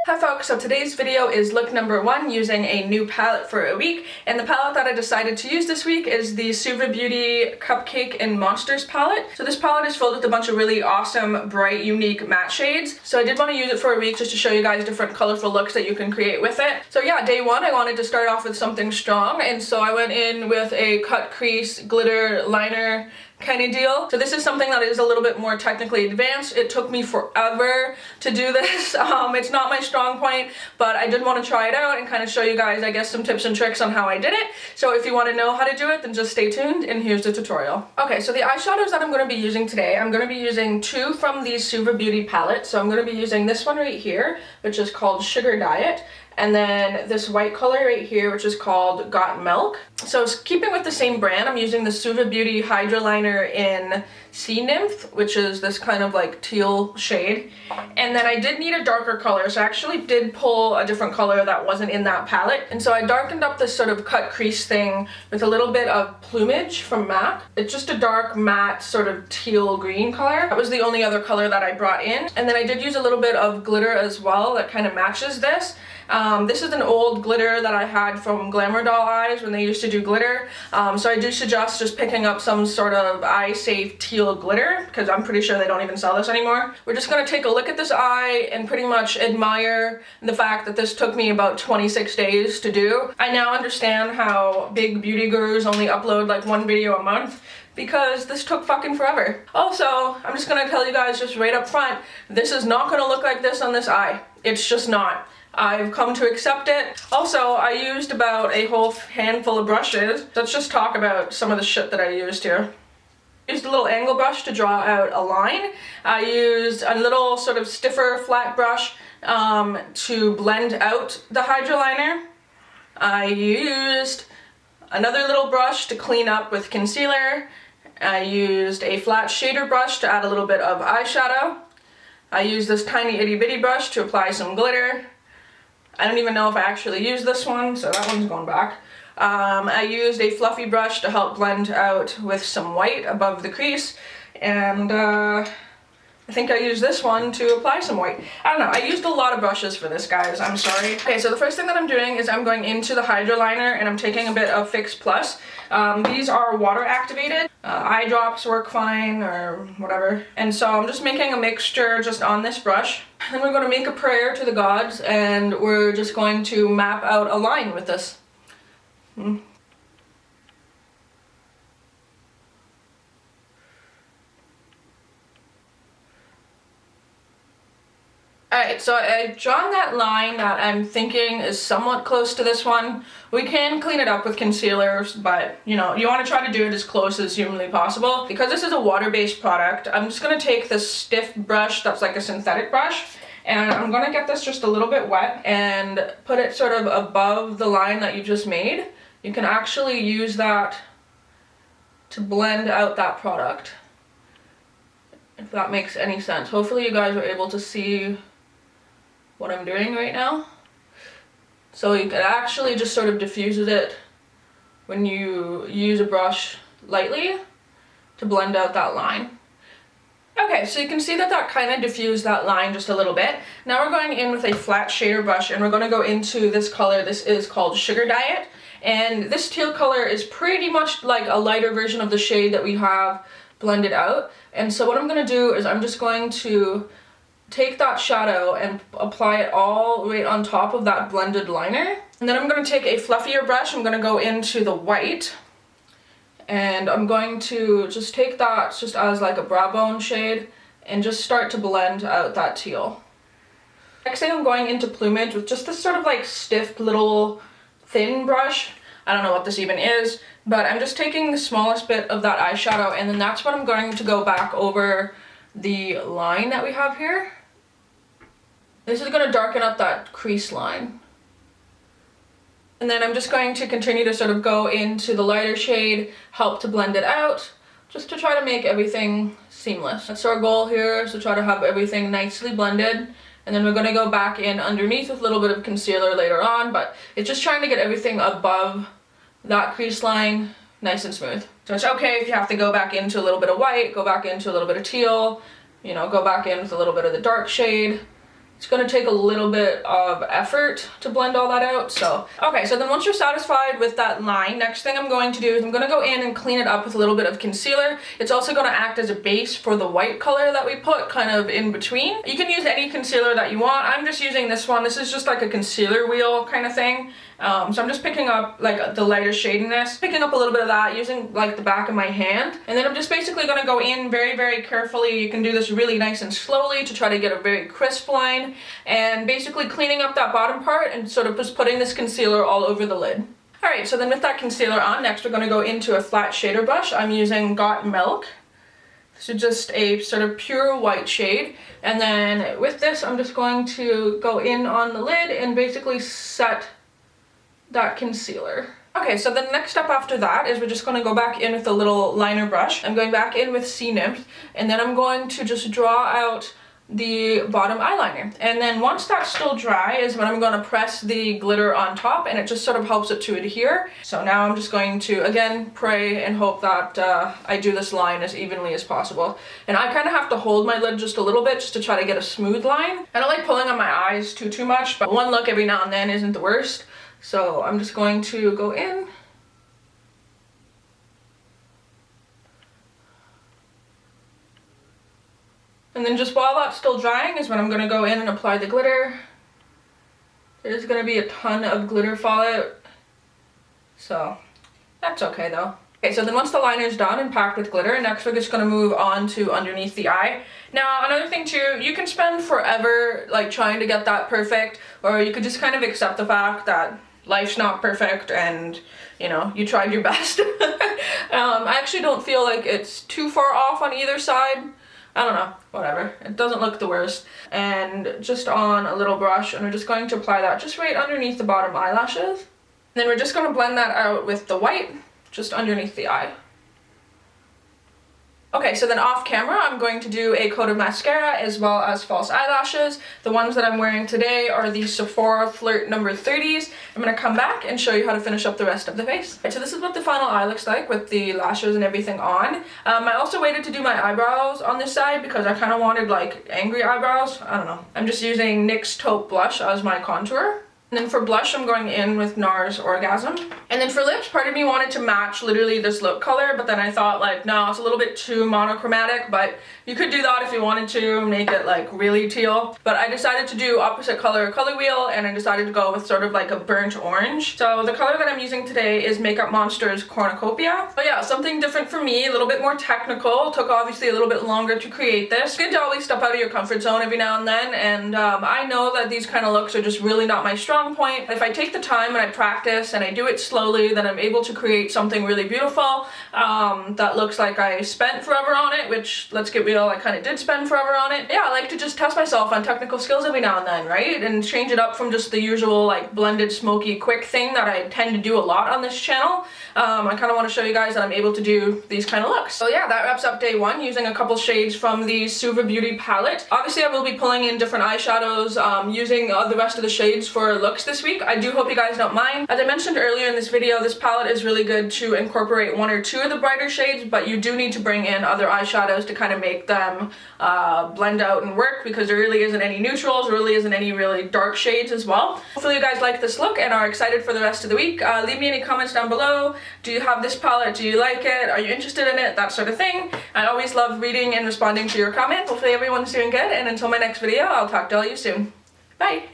Hi folks, so today's video is look number 1 using a new palette for a week, and the palette that I decided to use this week is the Suva Beauty Cupcake and Monsters palette. So this palette is filled with a bunch of really awesome, bright, unique matte shades. So I did want to use it for a week just to show you guys different colorful looks that you can create with it. So yeah, day 1 I wanted to start off with something strong, and so I went in with a cut crease glitter liner kind of deal. So this is something that is a little bit more technically advanced. It took me forever to do this. It's not my strong point, but I did want to try it out and kind of show you guys, I guess, some tips and tricks on how I did it. So if you want to know how to do it, then just stay tuned and here's the tutorial. Okay, so the eyeshadows that I'm going to be using today, I'm going to be using 2 from the Suva Beauty palette. So I'm going to be using this one right here, which is called Sugar Diet. And then this white color right here, which is called Got Milk. So keeping with the same brand, I'm using the Suva Beauty Hydra Liner in Sea Nymph, which is this kind of like teal shade. And then I did need a darker color, so I actually did pull a different color that wasn't in that palette. And so I darkened up this sort of cut crease thing with a little bit of Plumage from MAC. It's just a dark matte sort of teal green color. That was the only other color that I brought in. And then I did use a little bit of glitter as well that kind of matches this. This is an old glitter that I had from Glamour Doll Eyes when they used to do glitter. So I do suggest just picking up some sort of eye-safe teal glitter, because I'm pretty sure they don't even sell this anymore. We're just going to take a look at this eye and pretty much admire the fact that this took me about 26 days to do. I now understand how big beauty gurus only upload like 1 video a month, because this took fucking forever. Also, I'm just going to tell you guys just right up front, this is not going to look like this on this eye. It's just not. I've come to accept it. Also, I used about a whole handful of brushes. Let's just talk about some of the shit that I used here. I used a little angle brush to draw out a line. I used a little sort of stiffer flat brush to blend out the Hydra liner. I used another little brush to clean up with concealer. I used a flat shader brush to add a little bit of eyeshadow. I used this tiny itty bitty brush to apply some glitter. I don't even know if I actually used this one, so that one's going back. I used a fluffy brush to help blend out with some white above the crease, and I think I used this one to apply some white. I don't know, I used a lot of brushes for this, guys, I'm sorry. Okay, so the first thing that I'm doing is I'm going into the Hydra liner and I'm taking a bit of Fix Plus. These are water activated. Eye drops work fine or whatever. And so I'm just making a mixture just on this brush. Then we're going to make a prayer to the gods and we're just going to map out a line with this. Alright, so I've drawn that line that I'm thinking is somewhat close to this one. We can clean it up with concealers, but you know, you want to try to do it as close as humanly possible. Because this is a water-based product, I'm just going to take this stiff brush that's like a synthetic brush, and I'm going to get this just a little bit wet and put it sort of above the line that you just made. You can actually use that to blend out that product, if that makes any sense. Hopefully you guys are able to see what I'm doing right now. So you can actually just sort of diffuse it when you use a brush lightly to blend out that line. Okay, so you can see that that kind of diffused that line just a little bit. Now we're going in with a flat shader brush and we're going to go into this color. This is called Sugar Diet, and this teal color is pretty much like a lighter version of the shade that we have blended out. And so what I'm going to do is I'm just going to take that shadow and apply it all right on top of that blended liner. And then I'm going to take a fluffier brush. I'm going to go into the white, and I'm going to just take that just as like a brow bone shade and just start to blend out that teal. Next thing, I'm going into Plumage with just this sort of like stiff little thin brush. I don't know what this even is, but I'm just taking the smallest bit of that eyeshadow, and then that's what I'm going to go back over the line that we have here. This is going to darken up that crease line. And then I'm just going to continue to sort of go into the lighter shade, help to blend it out, just to try to make everything seamless. That's our goal here, is to try to have everything nicely blended. And then we're going to go back in underneath with a little bit of concealer later on, but it's just trying to get everything above that crease line nice and smooth. So it's okay if you have to go back into a little bit of white, go back into a little bit of teal, you know, go back in with a little bit of the dark shade. It's going to take a little bit of effort to blend all that out. So, okay, so then once you're satisfied with that line, next thing I'm going to do is I'm going to go in and clean it up with a little bit of concealer. It's also going to act as a base for the white color that we put kind of in between. You can use any concealer that you want. I'm just using this one. This is just like a concealer wheel kind of thing. So I'm just picking up like the lighter shadiness, picking up a little bit of that using like the back of my hand. And then I'm just basically going to go in very, very carefully. You can do this really nice and slowly to try to get a very crisp line, and basically cleaning up that bottom part and sort of just putting this concealer all over the lid. Alright, so then with that concealer on, next we're going to go into a flat shader brush. I'm using Got Milk. So just a sort of pure white shade, and then with this I'm just going to go in on the lid and basically set that concealer. Okay, so the next step after that is we're just going to go back in with a little liner brush. I'm going back in with C Nymph, and then I'm going to just draw out the bottom eyeliner. And then once that's still dry is when I'm going to press the glitter on top, and it just sort of helps it to adhere. So now I'm just going to, again, pray and hope that I do this line as evenly as possible. And I kind of have to hold my lid just a little bit just to try to get a smooth line. I don't like pulling on my eyes too much, but one look every now and then isn't the worst. So I'm just going to go in. And then just while that's still drying is when I'm going to go in and apply the glitter. There's going to be a ton of glitter fallout, so that's okay though. Okay, so then once the liner is done and packed with glitter, next we're just going to move on to underneath the eye. Now another thing too, you can spend forever like trying to get that perfect, or you could just kind of accept the fact that life's not perfect and you know, you tried your best. I actually don't feel like it's too far off on either side. I don't know, whatever. It doesn't look the worst. And just on a little brush, and we're just going to apply that just right underneath the bottom eyelashes. And then we're just going to blend that out with the white just underneath the eye. Okay, so then off camera, I'm going to do a coat of mascara as well as false eyelashes. The ones that I'm wearing today are the Sephora Flirt number 30s. I'm going to come back and show you how to finish up the rest of the face. Right, so this is what the final eye looks like with the lashes and everything on. I also waited to do my eyebrows on this side because I kind of wanted like angry eyebrows. I don't know. I'm just using NYX Taupe Blush as my contour. And then for blush, I'm going in with NARS Orgasm. And then for lips, part of me wanted to match literally this lip color, but then I thought like, no, it's a little bit too monochromatic, but you could do that if you wanted to, make it like really teal. But I decided to do opposite color wheel, and I decided to go with sort of like a burnt orange. So the color that I'm using today is Makeup Monster's Cornucopia. But yeah, something different for me, a little bit more technical. Took obviously a little bit longer to create this. Good to always step out of your comfort zone every now and then, and I know that these kind of looks are just really not my strong point. If I take the time and I practice and I do it slowly, then I'm able to create something really beautiful that looks like I spent forever on it, which, let's get real, I kind of did spend forever on it. Yeah, I like to just test myself on technical skills every now and then, right? And change it up from just the usual like blended, smoky, quick thing that I tend to do a lot on this channel. I kind of want to show you guys that I'm able to do these kind of looks. So yeah, that wraps up day one using a couple shades from the Suva Beauty palette. Obviously I will be pulling in different eyeshadows using the rest of the shades for looks this week. I do hope you guys don't mind. As I mentioned earlier in this video, this palette is really good to incorporate one or two of the brighter shades, but you do need to bring in other eyeshadows to kind of make them blend out and work, because there really isn't any neutrals, there really isn't any really dark shades as well. Hopefully you guys like this look and are excited for the rest of the week. Leave me any comments down below. Do you have this palette? Do you like it? Are you interested in it? That sort of thing. I always love reading and responding to your comments. Hopefully everyone's doing good, and until my next video, I'll talk to all you soon. Bye!